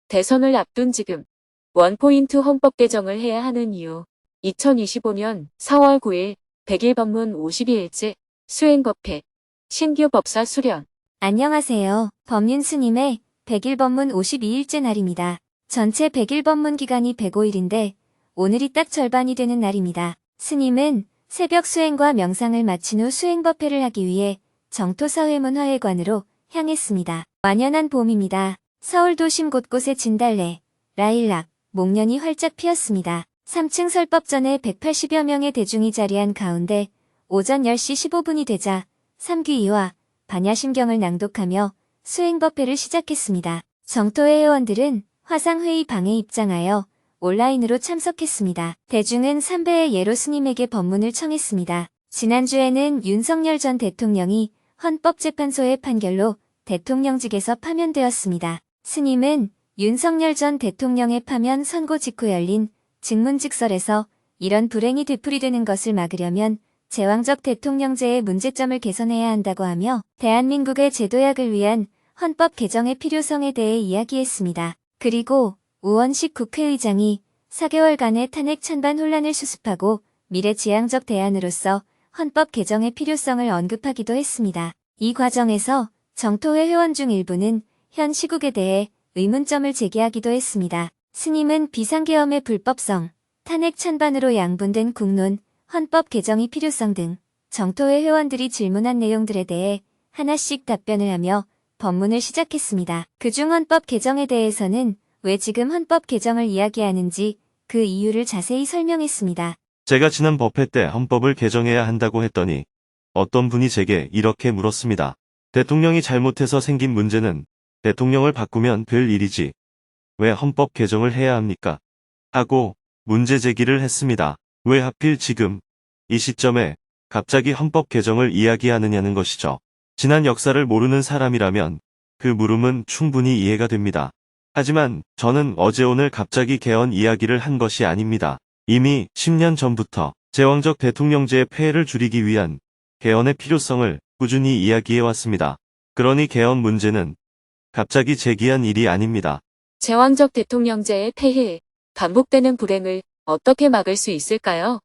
대선을 앞둔 지금 원포인트 헌법 개정을 해야 하는 이유. 2025년 4월 9일 100일 법문 52일째 수행법회 신규 법사 수련. 안녕하세요. 법륜 스님의 100일 법문 52일째 날입니다. 전체 100일 법문 기간이 105일인데 오늘이 딱 절반이 되는 날입니다. 스님은 새벽 수행과 명상을 마친 후 수행법회를 하기 위해 정토사회문 화회관으로 향했습니다. 완연한 봄입니다. 서울 도심 곳곳에 진달래, 라일락, 목련이 활짝 피었습니다. 3층 설법전에 180여 명의 대중이 자리한 가운데 오전 10시 15분이 되자 삼귀이와 반야심경을 낭독하며 수행법회를 시작했습니다. 정토회 회원들은 화상회의 방에 입장하여 온라인으로 참석했습니다. 대중은 3배의 예로 스님에게 법문을 청했습니다. 지난주에는 윤석열 전 대통령이 헌법재판소의 판결로 대통령직에서 파면되었습니다. 스님은 윤석열 전 대통령의 파면 선고 직후 열린 증문직설에서 이런 불행이 되풀이되는 것을 막으려면 제왕적 대통령제의 문제점을 개선해야 한다고 하며 대한민국의 제도약을 위한 헌법 개정의 필요성에 대해 이야기했습니다. 그리고 우원식 국회의장이 4개월간의 탄핵 찬반 혼란을 수습하고 미래지향적 대안으로서 헌법 개정의 필요성을 언급하기도 했습니다. 이 과정에서 정토회 회원 중 일부는 현 시국에 대해 의문점을 제기하기도 했습니다. 스님은 비상계엄의 불법성, 탄핵 찬반으로 양분된 국론, 헌법 개정의 필요성 등 정토회 회원들이 질문한 내용들에 대해 하나씩 답변을 하며 법문을 시작했습니다. 그중 헌법 개정에 대해서는 왜 지금 헌법 개정을 이야기하는지 그 이유를 자세히 설명했습니다. 제가 지난 법회 때 헌법을 개정해야 한다고 했더니 어떤 분이 제게 이렇게 물었습니다. 대통령이 잘못해서 생긴 문제는 대통령을 바꾸면 될 일이지 왜 헌법 개정을 해야 합니까? 하고 문제 제기를 했습니다. 왜 하필 지금 이 시점에 갑자기 헌법 개정을 이야기하느냐는 것이죠. 지난 역사를 모르는 사람이라면 그 물음은 충분히 이해가 됩니다. 하지만 저는 어제 오늘 갑자기 개헌 이야기를 한 것이 아닙니다. 이미 10년 전부터 제왕적 대통령제의 폐해를 줄이기 위한 개헌의 필요성을 꾸준히 이야기해왔습니다. 그러니 개헌 문제는 갑자기 제기한 일이 아닙니다. 제왕적 대통령제의 폐해, 반복되는 불행을 어떻게 막을 수 있을까요?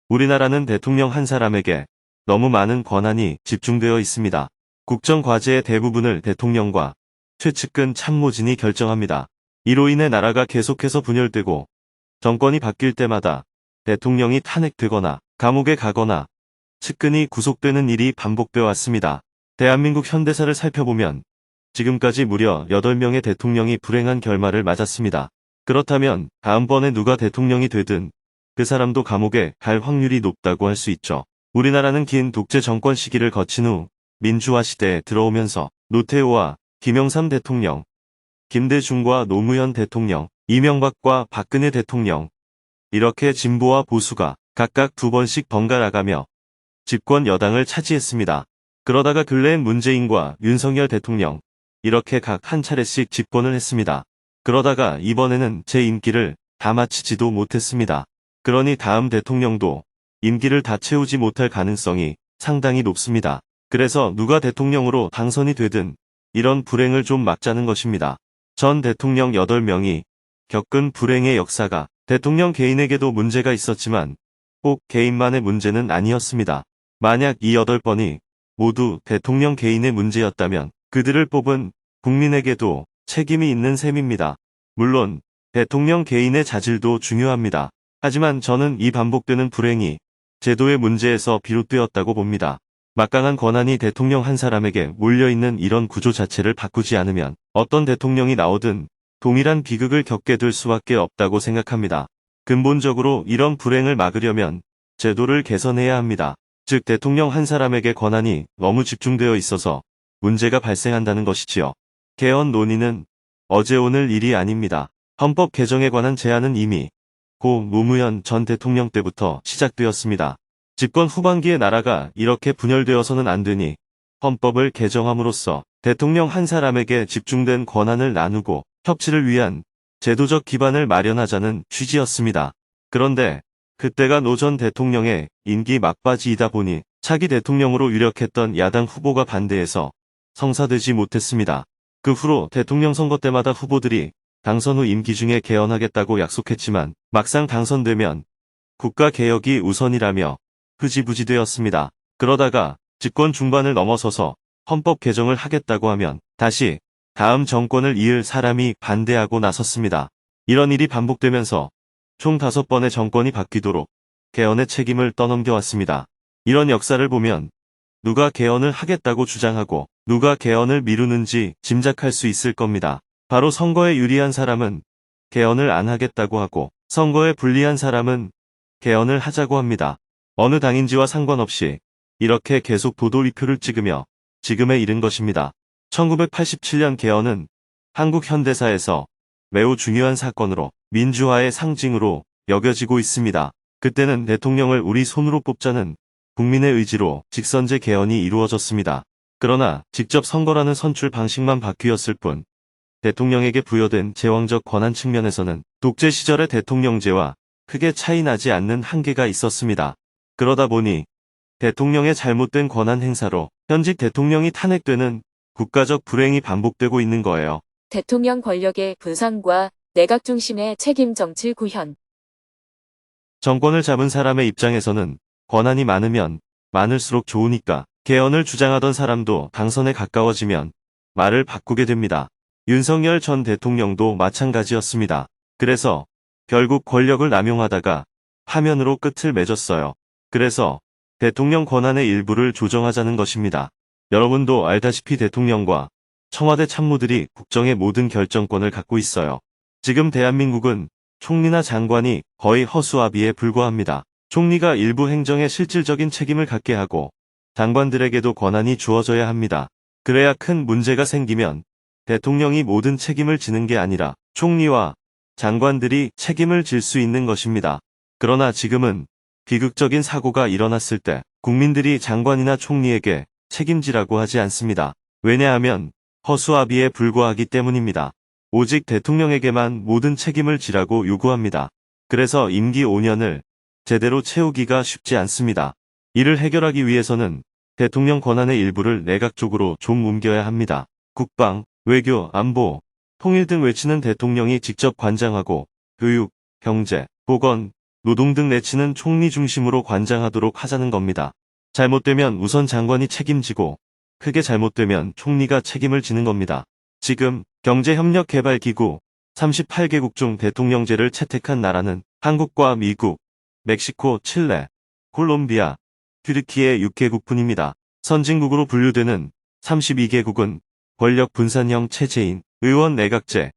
우리나라는 대통령 한 사람에게 너무 많은 권한이 집중되어 있습니다. 국정 과제의 대부분을 대통령과 최측근 참모진이 결정합니다. 이로 인해 나라가 계속해서 분열되고 정권이 바뀔 때마다 대통령이 탄핵되거나 감옥에 가거나 측근이 구속되는 일이 반복되어 왔습니다. 대한민국 현대사를 살펴보면 지금까지 무려 8명의 대통령이 불행한 결말을 맞았습니다. 그렇다면 다음번에 누가 대통령이 되든 그 사람도 감옥에 갈 확률이 높다고 할 수 있죠. 우리나라는 긴 독재 정권 시기를 거친 후 민주화 시대에 들어오면서 노태우와 김영삼 대통령, 김대중과 노무현 대통령, 이명박과 박근혜 대통령 이렇게 진보와 보수가 각각 2번씩 번갈아가며 집권 여당을 차지했습니다. 그러다가 근래엔 문재인과 윤석열 대통령 이렇게 각 한 차례씩 집권을 했습니다. 그러다가 이번에는 제 임기를 다 마치지도 못했습니다. 그러니 다음 대통령도 임기를 다 채우지 못할 가능성이 상당히 높습니다. 그래서 누가 대통령으로 당선이 되든 이런 불행을 좀 막자는 것입니다. 전 대통령 8명이 겪은 불행의 역사가 대통령 개인에게도 문제가 있었지만 꼭 개인만의 문제는 아니었습니다. 만약 이 8번이 모두 대통령 개인의 문제였다면 그들을 뽑은 국민에게도 책임이 있는 셈입니다. 물론 대통령 개인의 자질도 중요합니다. 하지만 저는 이 반복되는 불행이 제도의 문제에서 비롯되었다고 봅니다. 막강한 권한이 대통령 한 사람에게 몰려있는 이런 구조 자체를 바꾸지 않으면 어떤 대통령이 나오든 동일한 비극을 겪게 될 수밖에 없다고 생각합니다. 근본적으로 이런 불행을 막으려면 제도를 개선해야 합니다. 즉 대통령 한 사람에게 권한이 너무 집중되어 있어서 문제가 발생한다는 것이지요. 개헌 논의는 어제 오늘 일이 아닙니다. 헌법 개정에 관한 제안은 이미 고 노무현 전 대통령 때부터 시작되었습니다. 집권 후반기에 나라가 이렇게 분열되어서는 안 되니 헌법을 개정함으로써 대통령 한 사람에게 집중된 권한을 나누고 협치를 위한 제도적 기반을 마련하자는 취지였습니다. 그런데 그때가 노 전 대통령의 임기 막바지이다 보니 차기 대통령으로 유력했던 야당 후보가 반대해서 성사되지 못했습니다. 그 후로 대통령 선거 때마다 후보들이 당선 후 임기 중에 개헌하겠다고 약속했지만 막상 당선되면 국가개혁이 우선이라며 흐지부지되었습니다. 그러다가 집권 중반을 넘어서서 헌법 개정을 하겠다고 하면 다시 다음 정권을 이을 사람이 반대하고 나섰습니다. 이런 일이 반복되면서 총 5번의 정권이 바뀌도록 개헌의 책임을 떠넘겨왔습니다. 이런 역사를 보면 누가 개헌을 하겠다고 주장하고 누가 개헌을 미루는지 짐작할 수 있을 겁니다. 바로 선거에 유리한 사람은 개헌을 안 하겠다고 하고 선거에 불리한 사람은 개헌을 하자고 합니다. 어느 당인지와 상관없이 이렇게 계속 도돌이표를 찍으며 지금에 이른 것입니다. 1987년 개헌은 한국 현대사에서 매우 중요한 사건으로 민주화의 상징으로 여겨지고 있습니다. 그때는 대통령을 우리 손으로 뽑자는 국민의 의지로 직선제 개헌이 이루어졌습니다. 그러나 직접 선거라는 선출 방식만 바뀌었을 뿐 대통령에게 부여된 제왕적 권한 측면에서는 독재 시절의 대통령제와 크게 차이 나지 않는 한계가 있었습니다. 그러다 보니 대통령의 잘못된 권한 행사로 현직 대통령이 탄핵되는 국가적 불행이 반복되고 있는 거예요. 대통령 권력의 분산과 내각 중심의 책임 정치 구현. 정권을 잡은 사람의 입장에서는 권한이 많으면 많을수록 좋으니까 개헌을 주장하던 사람도 당선에 가까워지면 말을 바꾸게 됩니다. 윤석열 전 대통령도 마찬가지였습니다. 그래서 결국 권력을 남용하다가 파면으로 끝을 맺었어요. 그래서 대통령 권한의 일부를 조정하자는 것입니다. 여러분도 알다시피 대통령과 청와대 참모들이 국정의 모든 결정권을 갖고 있어요. 지금 대한민국은 총리나 장관이 거의 허수아비에 불과합니다. 총리가 일부 행정에 실질적인 책임을 갖게 하고 장관들에게도 권한이 주어져야 합니다. 그래야 큰 문제가 생기면 대통령이 모든 책임을 지는 게 아니라 총리와 장관들이 책임을 질 수 있는 것입니다. 그러나 지금은 비극적인 사고가 일어났을 때 국민들이 장관이나 총리에게 책임지라고 하지 않습니다. 왜냐하면 허수아비에 불과하기 때문입니다. 오직 대통령에게만 모든 책임을 지라고 요구합니다. 그래서 임기 5년을 제대로 채우기가 쉽지 않습니다. 이를 해결하기 위해서는 대통령 권한의 일부를 내각 쪽으로 좀 옮겨야 합니다. 국방, 외교, 안보, 통일 등 외치는 대통령이 직접 관장하고 교육, 경제, 보건, 노동 등 내치는 총리 중심으로 관장하도록 하자는 겁니다. 잘못되면 우선 장관이 책임지고 크게 잘못되면 총리가 책임을 지는 겁니다. 지금 경제협력개발기구 38개국 중 대통령제를 채택한 나라는 한국과 미국, 멕시코, 칠레, 콜롬비아, 튀르키예 6개국뿐입니다. 선진국으로 분류되는 32개국은 권력 분산형 체제인 의원 내각제,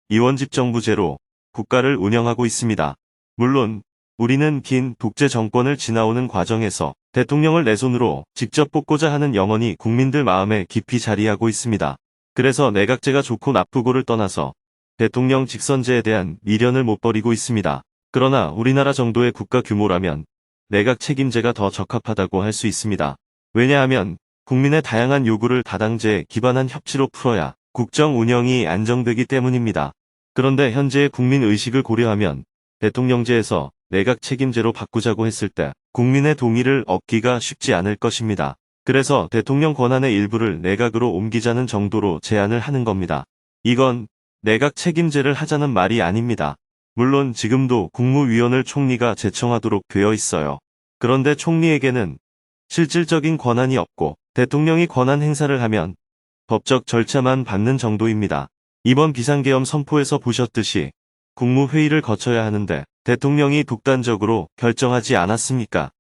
이원집정부제로 국가를 운영하고 있습니다. 물론 우리는 긴 독재 정권을 지나오는 과정에서 대통령을 내 손으로 직접 뽑고자 하는 영혼이 국민들 마음에 깊이 자리하고 있습니다. 그래서 내각제가 좋고 나쁘고를 떠나서 대통령 직선제에 대한 미련을 못 버리고 있습니다. 그러나 우리나라 정도의 국가 규모라면 내각 책임제가 더 적합하다고 할 수 있습니다. 왜냐하면 국민의 다양한 요구를 다당제에 기반한 협치로 풀어야 국정 운영이 안정되기 때문입니다. 그런데 현재의 국민 의식을 고려하면 대통령제에서 내각 책임제로 바꾸자고 했을 때 국민의 동의를 얻기가 쉽지 않을 것입니다. 그래서 대통령 권한의 일부를 내각으로 옮기자는 정도로 제안을 하는 겁니다. 이건 내각 책임제를 하자는 말이 아닙니다. 물론 지금도 국무위원을 총리가 제청하도록 되어 있어요. 그런데 총리에게는 실질적인 권한이 없고 대통령이 권한 행사를 하면 법적 절차만 밟는 정도입니다. 이번 비상계엄 선포에서 보셨듯이 국무회의를 거쳐야 하는데 대통령이 독단적으로 결정하지 않았습니까?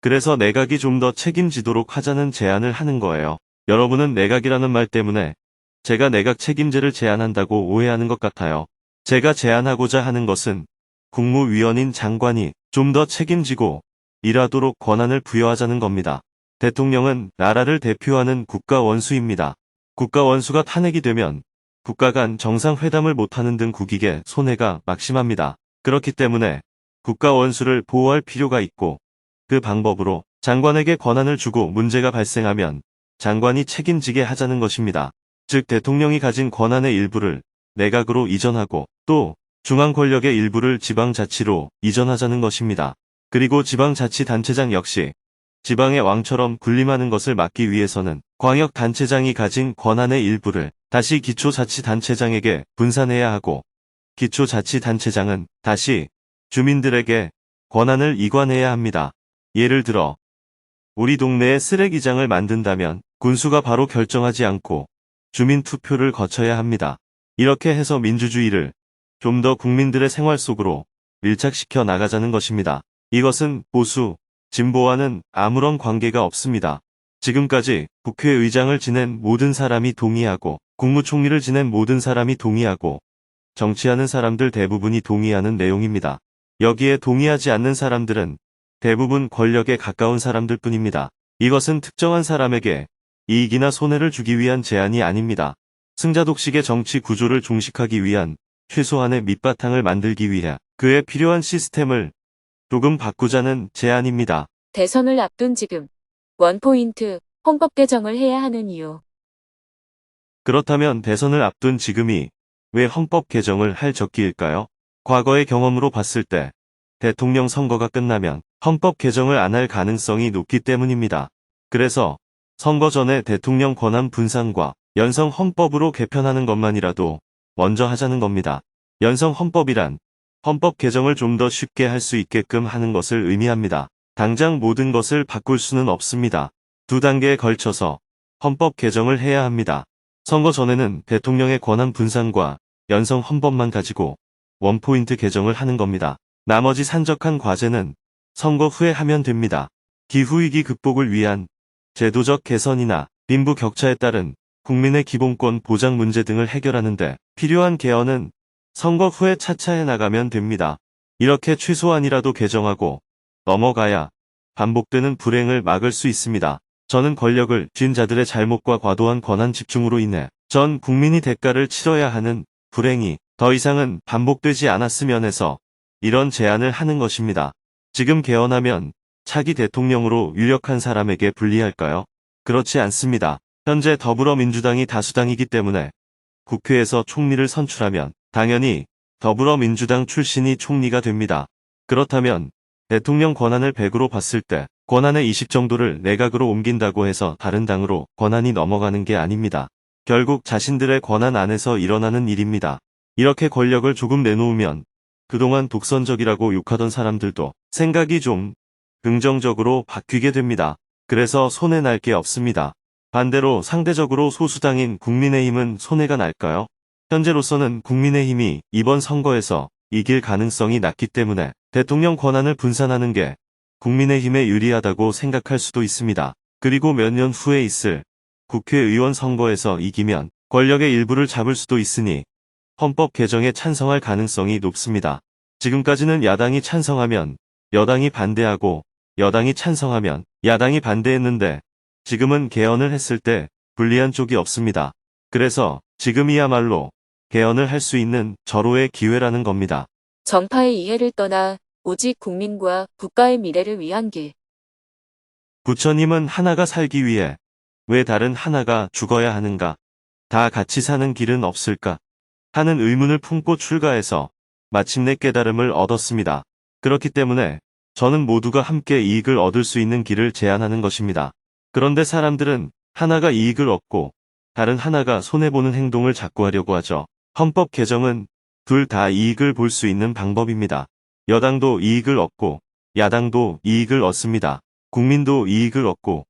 그래서 내각이 좀 더 책임지도록 하자는 제안을 하는 거예요. 여러분은 내각이라는 말 때문에 제가 내각 책임제를 제안한다고 오해하는 것 같아요. 제가 제안하고자 하는 것은 국무위원인 장관이 좀 더 책임지고 일하도록 권한을 부여하자는 겁니다. 대통령은 나라를 대표하는 국가원수입니다. 국가원수가 탄핵이 되면 국가 간 정상회담을 못하는 등 국익에 손해가 막심합니다. 그렇기 때문에 국가원수를 보호할 필요가 있고 그 방법으로 장관에게 권한을 주고 문제가 발생하면 장관이 책임지게 하자는 것입니다. 즉 대통령이 가진 권한의 일부를 내각으로 이전하고 또 중앙 권력의 일부를 지방자치로 이전하자는 것입니다. 그리고 지방자치단체장 역시 지방의 왕처럼 군림하는 것을 막기 위해서는 광역단체장이 가진 권한의 일부를 다시 기초자치단체장에게 분산해야 하고 기초자치단체장은 다시 주민들에게 권한을 이관해야 합니다. 예를 들어 우리 동네에 쓰레기장을 만든다면 군수가 바로 결정하지 않고 주민 투표를 거쳐야 합니다. 이렇게 해서 민주주의를 좀 더 국민들의 생활 속으로 밀착시켜 나가자는 것입니다. 이것은 보수, 진보와는 아무런 관계가 없습니다. 지금까지 국회의장을 지낸 모든 사람이 동의하고 국무총리를 지낸 모든 사람이 동의하고 정치하는 사람들 대부분이 동의하는 내용입니다. 여기에 동의하지 않는 사람들은 대부분 권력에 가까운 사람들 뿐입니다. 이것은 특정한 사람에게 이익이나 손해를 주기 위한 제안이 아닙니다. 승자 독식의 정치 구조를 종식하기 위한 최소한의 밑바탕을 만들기 위해 그에 필요한 시스템을 조금 바꾸자는 제안입니다. 대선을 앞둔 지금 원포인트 헌법 개정을 해야 하는 이유. 그렇다면 대선을 앞둔 지금이 왜 헌법 개정을 할 적기일까요? 과거의 경험으로 봤을 때 대통령 선거가 끝나면 헌법 개정을 안 할 가능성이 높기 때문입니다. 그래서 선거 전에 대통령 권한 분산과 연성 헌법으로 개편하는 것만이라도 먼저 하자는 겁니다. 연성 헌법이란 헌법 개정을 좀 더 쉽게 할 수 있게끔 하는 것을 의미합니다. 당장 모든 것을 바꿀 수는 없습니다. 두 단계에 걸쳐서 헌법 개정을 해야 합니다. 선거 전에는 대통령의 권한 분산과 연성 헌법만 가지고 원포인트 개정을 하는 겁니다. 나머지 산적한 과제는 선거 후에 하면 됩니다. 기후위기 극복을 위한 제도적 개선이나 빈부 격차에 따른 국민의 기본권 보장 문제 등을 해결하는 데 필요한 개헌은 선거 후에 차차 해나가면 됩니다. 이렇게 최소한이라도 개정하고 넘어가야 반복되는 불행을 막을 수 있습니다. 저는 권력을 쥔 자들의 잘못과 과도한 권한 집중으로 인해 전 국민이 대가를 치러야 하는 불행이 더 이상은 반복되지 않았으면 해서 이런 제안을 하는 것입니다. 지금 개헌하면 차기 대통령으로 유력한 사람에게 불리할까요? 그렇지 않습니다. 현재 더불어민주당이 다수당이기 때문에 국회에서 총리를 선출하면 당연히 더불어민주당 출신이 총리가 됩니다. 그렇다면 대통령 권한을 100으로 봤을 때 권한의 20 정도를 내각으로 옮긴다고 해서 다른 당으로 권한이 넘어가는 게 아닙니다. 결국 자신들의 권한 안에서 일어나는 일입니다. 이렇게 권력을 조금 내놓으면 그동안 독선적이라고 욕하던 사람들도 생각이 좀 긍정적으로 바뀌게 됩니다. 그래서 손해날 게 없습니다. 반대로 상대적으로 소수당인 국민의힘은 손해가 날까요? 현재로서는 국민의힘이 이번 선거에서 이길 가능성이 낮기 때문에 대통령 권한을 분산하는 게 국민의힘에 유리하다고 생각할 수도 있습니다. 그리고 몇 년 후에 있을 국회의원 선거에서 이기면 권력의 일부를 잡을 수도 있으니 헌법 개정에 찬성할 가능성이 높습니다. 지금까지는 야당이 찬성하면 여당이 반대하고 여당이 찬성하면 야당이 반대했는데 지금은 개헌을 했을 때 불리한 쪽이 없습니다. 그래서 지금이야말로 개헌을 할 수 있는 절호의 기회라는 겁니다. 정파의 이해를 떠나 오직 국민과 국가의 미래를 위한 길. 부처님은 하나가 살기 위해 왜 다른 하나가 죽어야 하는가? 다 같이 사는 길은 없을까? 하는 의문을 품고 출가해서 마침내 깨달음을 얻었습니다. 그렇기 때문에 저는 모두가 함께 이익을 얻을 수 있는 길을 제안하는 것입니다. 그런데 사람들은 하나가 이익을 얻고 다른 하나가 손해보는 행동을 자꾸 하려고 하죠. 헌법 개정은 둘 다 이익을 볼 수 있는 방법입니다. 여당도 이익을 얻고 야당도 이익을 얻습니다. 국민도 이익을 얻고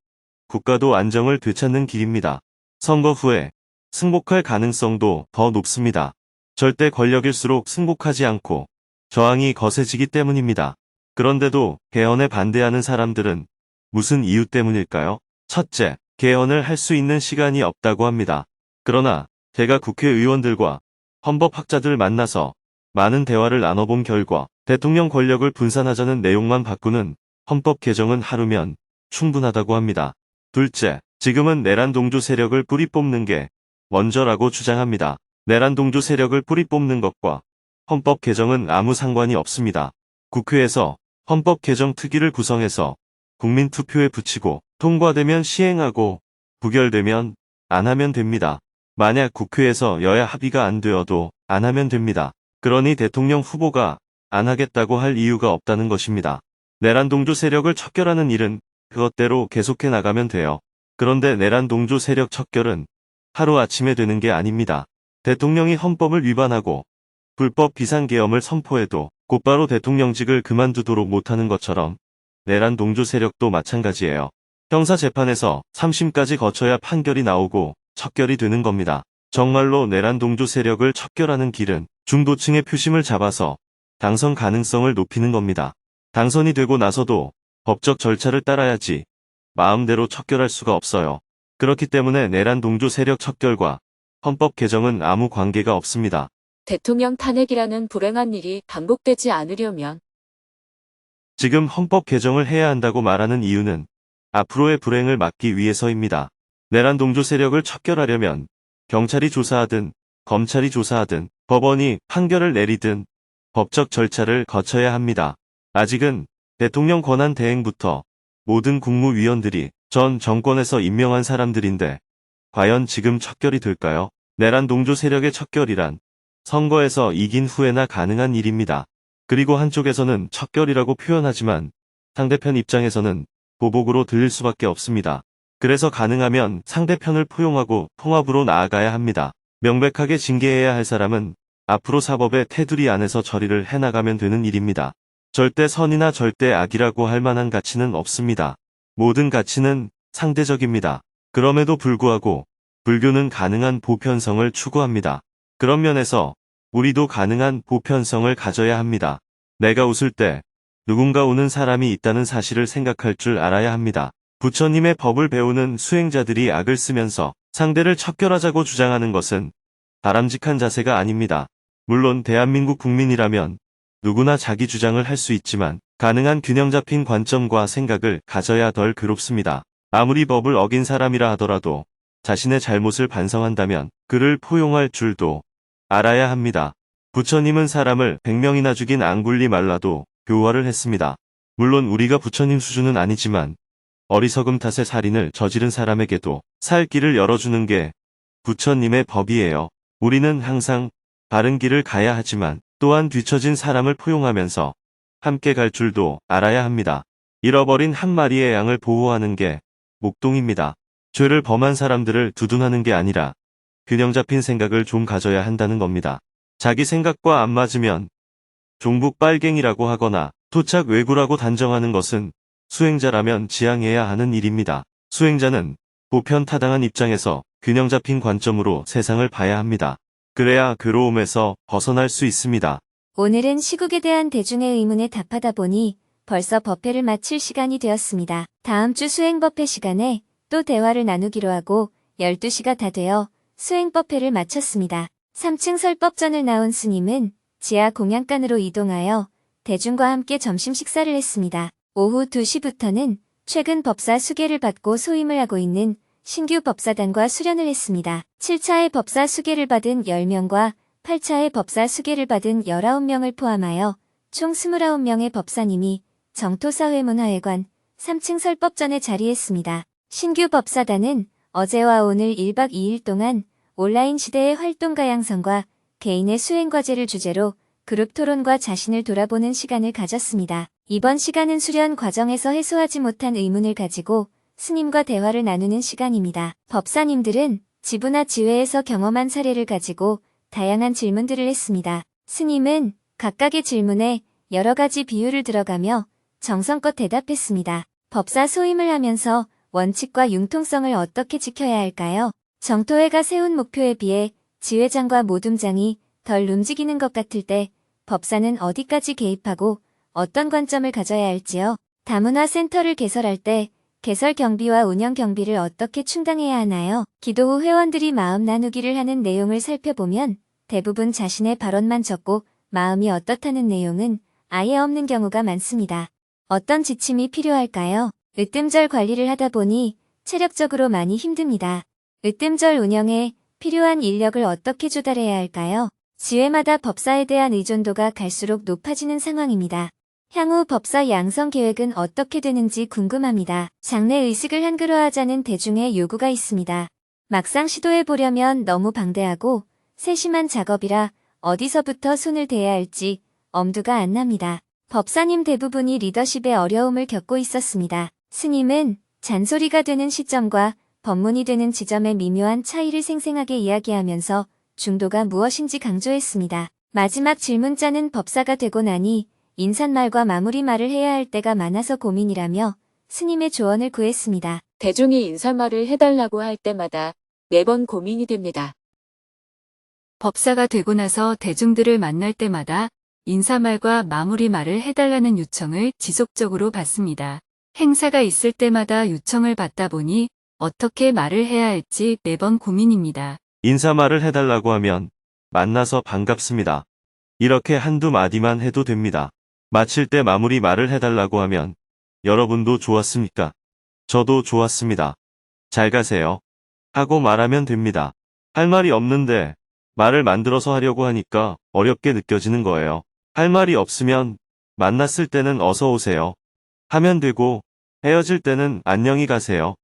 국가도 안정을 되찾는 길입니다. 선거 후에 승복할 가능성도 더 높습니다. 절대 권력일수록 승복하지 않고 저항이 거세지기 때문입니다. 그런데도 개헌에 반대하는 사람들은 무슨 이유 때문일까요? 첫째, 개헌을 할 수 있는 시간이 없다고 합니다. 그러나 제가 국회의원들과 헌법학자들 만나서 많은 대화를 나눠본 결과 대통령 권력을 분산하자는 내용만 바꾸는 헌법 개정은 하루면 충분하다고 합니다. 둘째, 지금은 내란 동조 세력을 뿌리 뽑는 게 먼저라고 주장합니다. 내란 동조 세력을 뿌리 뽑는 것과 헌법 개정은 아무 상관이 없습니다. 국회에서 헌법 개정 특위를 구성해서 국민 투표에 붙이고 통과되면 시행하고 부결되면 안 하면 됩니다. 만약 국회에서 여야 합의가 안 되어도 안 하면 됩니다. 그러니 대통령 후보가 안 하겠다고 할 이유가 없다는 것입니다. 내란 동조 세력을 척결하는 일은 그것대로 계속해 나가면 돼요. 그런데 내란 동조 세력 척결은 하루아침에 되는 게 아닙니다. 대통령이 헌법을 위반하고 불법 비상계엄을 선포해도 곧바로 대통령직을 그만두도록 못하는 것처럼 내란 동조 세력도 마찬가지예요. 형사재판에서 3심까지 거쳐야 판결이 나오고 척결이 되는 겁니다. 정말로 내란 동조 세력을 척결하는 길은 중도층의 표심을 잡아서 당선 가능성을 높이는 겁니다. 당선이 되고 나서도 법적 절차를 따라야지 마음대로 척결할 수가 없어요. 그렇기 때문에 내란 동조 세력 척결과 헌법 개정은 아무 관계가 없습니다. 대통령 탄핵이라는 불행한 일이 반복되지 않으려면 지금 헌법 개정을 해야 한다고 말하는 이유는 앞으로의 불행을 막기 위해서입니다. 내란 동조 세력을 척결하려면 경찰이 조사하든 검찰이 조사하든 법원이 판결을 내리든 법적 절차를 거쳐야 합니다. 아직은 대통령 권한 대행부터 모든 국무위원들이 전 정권에서 임명한 사람들인데 과연 지금 척결이 될까요? 내란 동조 세력의 척결이란 선거에서 이긴 후에나 가능한 일입니다. 그리고 한쪽에서는 척결이라고 표현하지만 상대편 입장에서는 보복으로 들릴 수밖에 없습니다. 그래서 가능하면 상대편을 포용하고 통합으로 나아가야 합니다. 명백하게 징계해야 할 사람은 앞으로 사법의 테두리 안에서 처리를 해나가면 되는 일입니다. 절대 선이나 절대 악이라고 할 만한 가치는 없습니다. 모든 가치는 상대적입니다. 그럼에도 불구하고 불교는 가능한 보편성을 추구합니다. 그런 면에서 우리도 가능한 보편성을 가져야 합니다. 내가 웃을 때 누군가 우는 사람이 있다는 사실을 생각할 줄 알아야 합니다. 부처님의 법을 배우는 수행자들이 악을 쓰면서 상대를 척결하자고 주장하는 것은 바람직한 자세가 아닙니다. 물론 대한민국 국민이라면 누구나 자기 주장을 할 수 있지만 가능한 균형 잡힌 관점과 생각을 가져야 덜 괴롭습니다. 아무리 법을 어긴 사람이라 하더라도 자신의 잘못을 반성한다면 그를 포용할 줄도 알아야 합니다. 부처님은 사람을 100명이나 죽인 앙굴리말라도 교화를 했습니다. 물론 우리가 부처님 수준은 아니지만 어리석음 탓에 살인을 저지른 사람에게도 살 길을 열어주는 게 부처님의 법이에요. 우리는 항상 바른 길을 가야 하지만 또한 뒤처진 사람을 포용하면서 함께 갈 줄도 알아야 합니다. 잃어버린 한 마리의 양을 보호하는 게 목동입니다. 죄를 범한 사람들을 두둔하는 게 아니라 균형 잡힌 생각을 좀 가져야 한다는 겁니다. 자기 생각과 안 맞으면 종북 빨갱이라고 하거나 토착 왜구라고 단정하는 것은 수행자라면 지양해야 하는 일입니다. 수행자는 보편 타당한 입장에서 균형 잡힌 관점으로 세상을 봐야 합니다. 그래야 괴로움에서 벗어날 수 있습니다. 오늘은 시국에 대한 대중의 의문에 답하다 보니 벌써 법회를 마칠 시간이 되었습니다. 다음 주 수행법회 시간에 또 대화를 나누기로 하고 12시가 다 되어 수행법회를 마쳤습니다. 3층 설법전을 나온 스님은 지하 공양간으로 이동하여 대중과 함께 점심 식사를 했습니다. 오후 2시부터는 최근 법사 수계를 받고 소임을 하고 있는 신규 법사단과 수련을 했습니다. 7차의 법사 수계를 받은 10명과 8차의 법사 수계를 받은 19명을 포함하여 총 29명의 법사님이 정토사회문화회관 3층 설법전에 자리했습니다. 신규 법사단은 어제와 오늘 1박 2일 동안 온라인 시대의 활동 가양성과 개인의 수행과제를 주제로 그룹 토론과 자신을 돌아보는 시간을 가졌습니다. 이번 시간은 수련 과정에서 해소하지 못한 의문을 가지고 스님과 대화를 나누는 시간입니다. 법사님들은 지부나 지회에서 경험한 사례를 가지고 다양한 질문들을 했습니다. 스님은 각각의 질문에 여러 가지 비유를 들어가며 정성껏 대답했습니다. 법사 소임을 하면서 원칙과 융통성을 어떻게 지켜야 할까요? 정토회가 세운 목표에 비해 지회장과 모둠장이 덜 움직이는 것 같을 때 법사는 어디까지 개입하고 어떤 관점을 가져야 할지요? 다문화 센터를 개설할 때 개설 경비와 운영 경비를 어떻게 충당해야 하나요? 기도 후 회원들이 마음 나누기를 하는 내용을 살펴보면 대부분 자신의 발언만 적고 마음이 어떻다는 내용은 아예 없는 경우가 많습니다. 어떤 지침이 필요할까요? 으뜸절 관리를 하다 보니 체력적으로 많이 힘듭니다. 으뜸절 운영에 필요한 인력을 어떻게 조달해야 할까요? 지회마다 법사에 대한 의존도가 갈수록 높아지는 상황입니다. 향후 법사 양성 계획은 어떻게 되는지 궁금합니다. 장래 의식을 한글화하자는 대중의 요구가 있습니다. 막상 시도해보려면 너무 방대하고 세심한 작업이라 어디서부터 손을 대야 할지 엄두가 안 납니다. 법사님 대부분이 리더십에 어려움을 겪고 있었습니다. 스님은 잔소리가 되는 시점과 법문이 되는 지점의 미묘한 차이를 생생하게 이야기하면서 중도가 무엇인지 강조했습니다. 마지막 질문자는 법사가 되고 나니 인사말과 마무리 말을 해야 할 때가 많아서 고민이라며 스님의 조언을 구했습니다. 대중이 인사말을 해달라고 할 때마다 매번 고민이 됩니다. 법사가 되고 나서 대중들을 만날 때마다 인사말과 마무리 말을 해달라는 요청을 지속적으로 받습니다. 행사가 있을 때마다 요청을 받다 보니 어떻게 말을 해야 할지 매번 고민입니다. 인사말을 해달라고 하면 만나서 반갑습니다. 이렇게 한두 마디만 해도 됩니다. 마칠 때 마무리 말을 해달라고 하면 여러분도 좋았습니까? 저도 좋았습니다. 잘 가세요. 하고 말하면 됩니다. 할 말이 없는데 말을 만들어서 하려고 하니까 어렵게 느껴지는 거예요. 할 말이 없으면 만났을 때는 어서 오세요. 하면 되고 헤어질 때는 안녕히 가세요.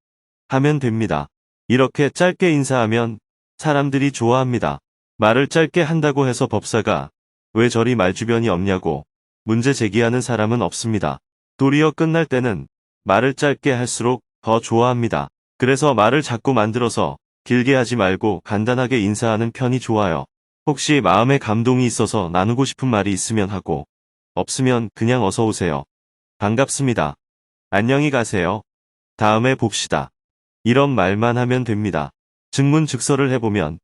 하면 됩니다. 이렇게 짧게 인사하면 사람들이 좋아합니다. 말을 짧게 한다고 해서 법사가 왜 저리 말주변이 없냐고 문제 제기하는 사람은 없습니다. 도리어 끝날 때는 말을 짧게 할수록 더 좋아합니다. 그래서 말을 자꾸 만들어서 길게 하지 말고 간단하게 인사하는 편이 좋아요. 혹시 마음에 감동이 있어서 나누고 싶은 말이 있으면 하고 없으면 그냥 어서 오세요. 반갑습니다. 안녕히 가세요. 다음에 봅시다. 이런 말만 하면 됩니다. 증문즉서를 해보면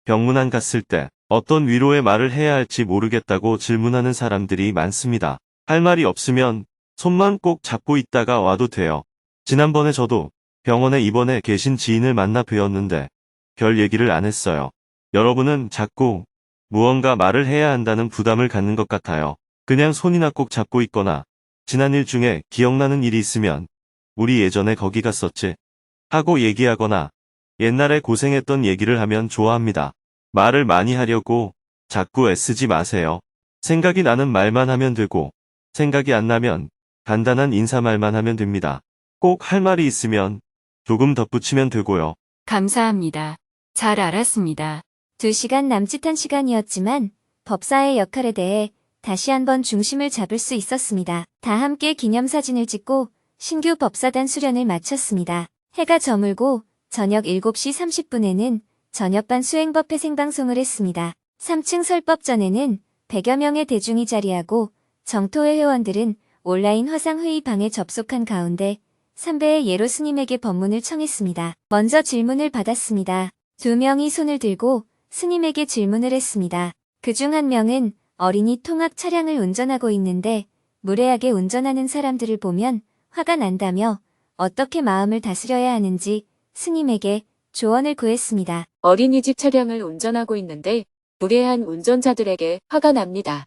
병문안 갔을 때 어떤 위로의 말을 해야 할지 모르겠다고 질문하는 사람들이 많습니다. 할 말이 없으면 손만 꼭 잡고 있다가 와도 돼요. 지난번에 저도 병원에 입원해 계신 지인을 만나 뵈었는데 별 얘기를 안 했어요. 여러분은 자꾸 무언가 말을 해야 한다는 부담을 갖는 것 같아요. 그냥 손이나 꼭 잡고 있거나 지난 일 중에 기억나는 일이 있으면 우리 예전에 거기 갔었지 하고 얘기하거나 옛날에 고생했던 얘기를 하면 좋아합니다. 말을 많이 하려고 자꾸 애쓰지 마세요. 생각이 나는 말만 하면 되고 생각이 안 나면 간단한 인사말만 하면 됩니다. 꼭 할 말이 있으면 조금 덧붙이면 되고요. 감사합니다. 잘 알았습니다. 2시간 남짓한 시간이었지만 법사의 역할에 대해 다시 한번 중심을 잡을 수 있었습니다. 다 함께 기념사진을 찍고 신규 법사단 수련을 마쳤습니다. 해가 저물고 저녁 7시 30분에는 저녁반 수행법회 생방송을 했습니다. 3층 설법전에는 100여 명의 대중이 자리하고 정토회 회원들은 온라인 화상회의방에 접속한 가운데 3배의 예로 스님에게 법문을 청했습니다. 먼저 질문을 받았습니다. 2명이 손을 들고 스님에게 질문을 했습니다. 그중 한 명은 어린이 통학 차량을 운전하고 있는데 무례하게 운전하는 사람들을 보면 화가 난다며 어떻게 마음을 다스려야 하는지 스님에게 조언을 구했습니다. 어린이집 차량을 운전하고 있는데 무례한 운전자들에게 화가 납니다.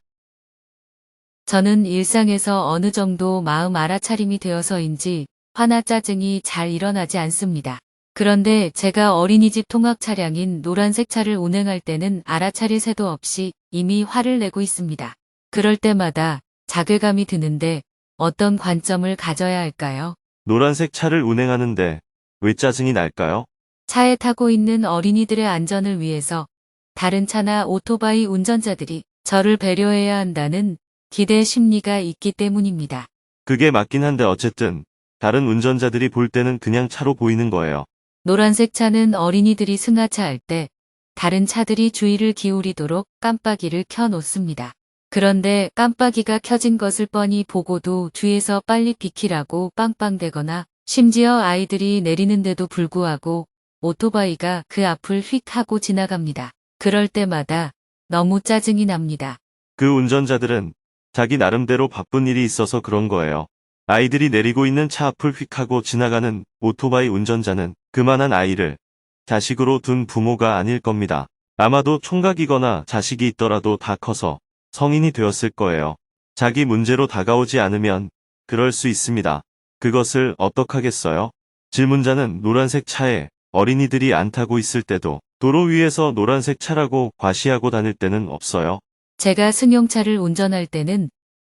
저는 일상에서 어느 정도 마음 알아차림이 되어서인지 화나 짜증이 잘 일어나지 않습니다. 그런데 제가 어린이집 통학 차량인 노란색 차를 운행할 때는 알아차릴 새도 없이 이미 화를 내고 있습니다. 그럴 때마다 자괴감이 드는데 어떤 관점을 가져야 할까요? 노란색 차를 운행하는데 왜 짜증이 날까요? 차에 타고 있는 어린이들의 안전을 위해서 다른 차나 오토바이 운전자들이 저를 배려해야 한다는 기대 심리가 있기 때문입니다. 그게 맞긴 한데 어쨌든 다른 운전자들이 볼 때는 그냥 차로 보이는 거예요. 노란색 차는 어린이들이 승하차할 때 다른 차들이 주의를 기울이도록 깜빡이를 켜놓습니다. 그런데 깜빡이가 켜진 것을 뻔히 보고도 뒤에서 빨리 비키라고 빵빵대거나 심지어 아이들이 내리는데도 불구하고 오토바이가 그 앞을 휙 하고 지나갑니다. 그럴 때마다 너무 짜증이 납니다. 그 운전자들은 자기 나름대로 바쁜 일이 있어서 그런 거예요. 아이들이 내리고 있는 차 앞을 휙 하고 지나가는 오토바이 운전자는 그만한 아이를 자식으로 둔 부모가 아닐 겁니다. 아마도 총각이거나 자식이 있더라도 다 커서 성인이 되었을 거예요. 자기 문제로 다가오지 않으면 그럴 수 있습니다. 그것을 어떡하겠어요? 질문자는 노란색 차에 어린이들이 안 타고 있을 때도 도로 위에서 노란색 차라고 과시하고 다닐 때는 없어요. 제가 승용차를 운전할 때는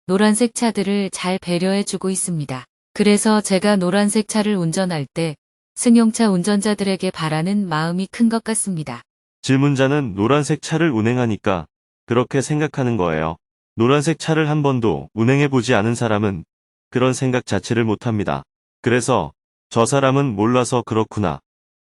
노란색 차들을 잘 배려해주고 있습니다. 그래서 제가 노란색 차를 운전할 때 승용차 운전자들에게 바라는 마음이 큰 것 같습니다. 질문자는 노란색 차를 운행하니까 그렇게 생각하는 거예요. 노란색 차를 한 번도 운행해보지 않은 사람은 그런 생각 자체를 못합니다. 그래서 저 사람은 몰라서 그렇구나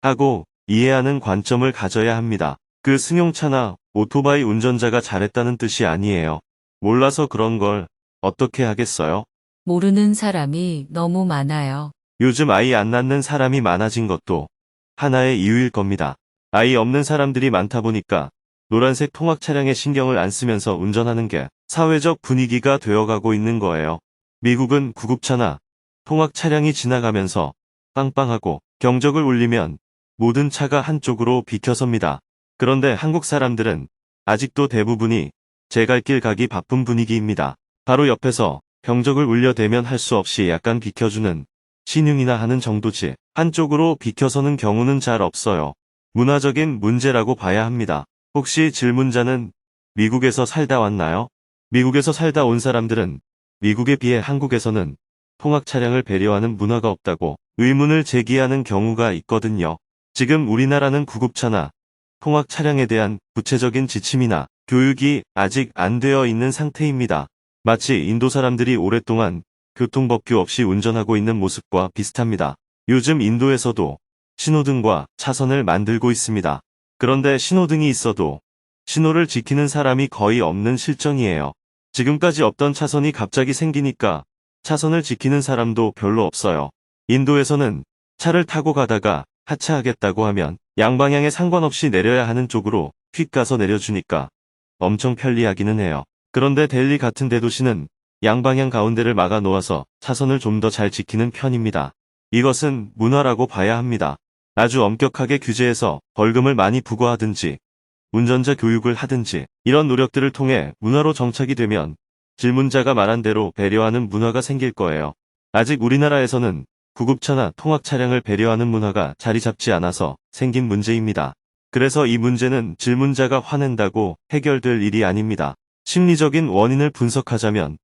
하고 이해하는 관점을 가져야 합니다. 그 승용차나 오토바이 운전자가 잘했다는 뜻이 아니에요. 몰라서 그런 걸 어떻게 하겠어요? 모르는 사람이 너무 많아요. 요즘 아이 안 낳는 사람이 많아진 것도 하나의 이유일 겁니다. 아이 없는 사람들이 많다 보니까 노란색 통학 차량에 신경을 안 쓰면서 운전하는 게 사회적 분위기가 되어가고 있는 거예요. 미국은 구급차나 통학 차량이 지나가면서 빵빵하고 경적을 울리면 모든 차가 한쪽으로 비켜섭니다. 그런데 한국 사람들은 아직도 대부분이 제 갈 길 가기 바쁜 분위기입니다. 바로 옆에서 경적을 울려대면 할 수 없이 약간 비켜주는 신용이나 하는 정도지 한쪽으로 비켜서는 경우는 잘 없어요. 문화적인 문제라고 봐야 합니다. 혹시 질문자는 미국에서 살다 왔나요? 미국에서 살다 온 사람들은 미국에 비해 한국에서는 통학 차량을 배려하는 문화가 없다고 의문을 제기하는 경우가 있거든요. 지금 우리나라는 구급차나 통학 차량에 대한 구체적인 지침이나 교육이 아직 안 되어 있는 상태입니다. 마치 인도 사람들이 오랫동안 교통법규 없이 운전하고 있는 모습과 비슷합니다. 요즘 인도에서도 신호등과 차선을 만들고 있습니다. 그런데 신호등이 있어도 신호를 지키는 사람이 거의 없는 실정이에요. 지금까지 없던 차선이 갑자기 생기니까 차선을 지키는 사람도 별로 없어요. 인도에서는 차를 타고 가다가 하차하겠다고 하면 양방향에 상관없이 내려야 하는 쪽으로 휙 가서 내려주니까 엄청 편리하기는 해요. 그런데 델리 같은 대도시는 양방향 가운데를 막아 놓아서 차선을 좀 더 잘 지키는 편입니다. 이것은 문화라고 봐야 합니다. 아주 엄격하게 규제해서 벌금을 많이 부과하든지 운전자 교육을 하든지 이런 노력들을 통해 문화로 정착이 되면 질문자가 말한 대로 배려하는 문화가 생길 거예요. 아직 우리나라에서는 구급차나 통학 차량을 배려하는 문화가 자리 잡지 않아서 생긴 문제입니다. 그래서 이 문제는 질문자가 화낸다고 해결될 일이 아닙니다. 심리적인 원인을 분석하자면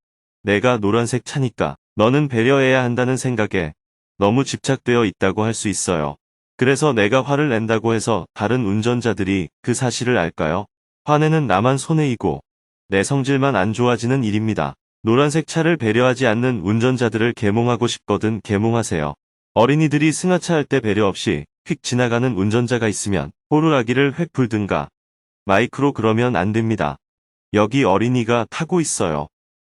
내가 노란색 차니까 너는 배려해야 한다는 생각에 너무 집착되어 있다고 할 수 있어요. 그래서 내가 화를 낸다고 해서 다른 운전자들이 그 사실을 알까요? 화내는 나만 손해이고 내 성질만 안 좋아지는 일입니다. 노란색 차를 배려하지 않는 운전자들을 계몽하고 싶거든 계몽하세요. 어린이들이 승하차 할 때 배려 없이 휙 지나가는 운전자가 있으면 호루라기를 획 풀든가 마이크로 그러면 안 됩니다. 여기 어린이가 타고 있어요.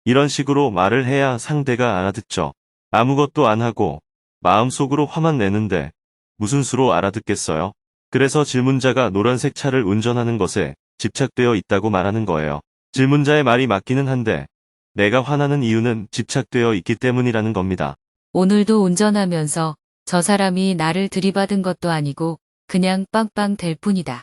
이런 식으로 말을 해야 상대가 알아듣죠. 아무것도 안 하고 마음속으로 화만 내는데 무슨 수로 알아듣겠어요? 그래서 질문자가 노란색 차를 운전하는 것에 집착되어 있다고 말하는 거예요. 질문자의 말이 맞기는 한데 내가 화나는 이유는 집착되어 있기 때문이라는 겁니다. 오늘도 운전하면서 저 사람이 나를 들이받은 것도 아니고 그냥 빵빵 될 뿐이다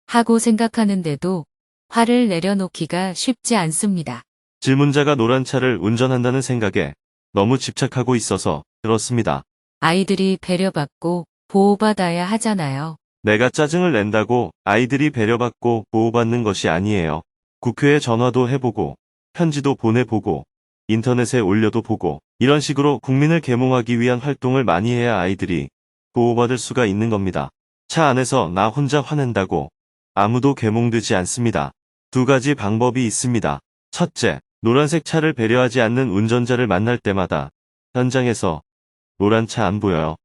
하고 생각하는데도 화를 내려놓기가 쉽지 않습니다. 질문자가 노란 차를 운전한다는 생각에 너무 집착하고 있어서 그렇습니다. 아이들이 배려받고 보호받아야 하잖아요. 내가 짜증을 낸다고 아이들이 배려받고 보호받는 것이 아니에요. 국회에 전화도 해보고 편지도 보내보고 인터넷에 올려도 보고 이런 식으로 국민을 계몽하기 위한 활동을 많이 해야 아이들이 보호받을 수가 있는 겁니다. 차 안에서 나 혼자 화낸다고 아무도 계몽되지 않습니다. 두 가지 방법이 있습니다. 첫째, 노란색 차를 배려하지 않는 운전자를 만날 때마다 현장에서 노란 차 안 보여요.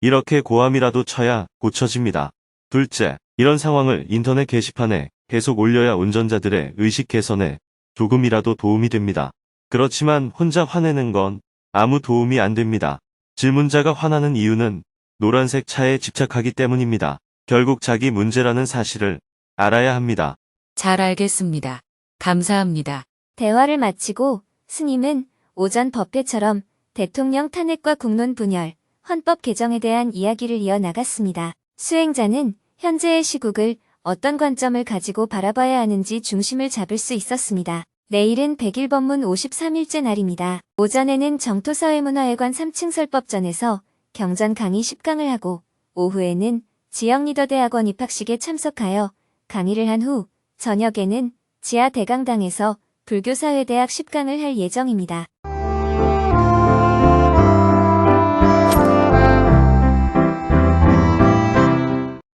이렇게 고함이라도 쳐야 고쳐집니다. 둘째, 이런 상황을 인터넷 게시판에 계속 올려야 운전자들의 의식 개선에 조금이라도 도움이 됩니다. 그렇지만 혼자 화내는 건 아무 도움이 안 됩니다. 질문자가 화나는 이유는 노란색 차에 집착하기 때문입니다. 결국 자기 문제라는 사실을 알아야 합니다. 잘 알겠습니다. 감사합니다. 대화를 마치고 스님은 오전 법회처럼 대통령 탄핵과 국론 분열, 헌법 개정에 대한 이야기를 이어나갔습니다. 수행자는 현재의 시국을 어떤 관점을 가지고 바라봐야 하는지 중심을 잡을 수 있었습니다. 내일은 100일 법문 53일째 날입니다. 오전에는 정토사회문화회관 3층 설법전에서 경전 강의 10강을 하고 오후에는 지역리더대학원 입학식에 참석하여 강의를 한 후 저녁에는 지하 대강당에서 불교사회대학 10강을 할 예정입니다.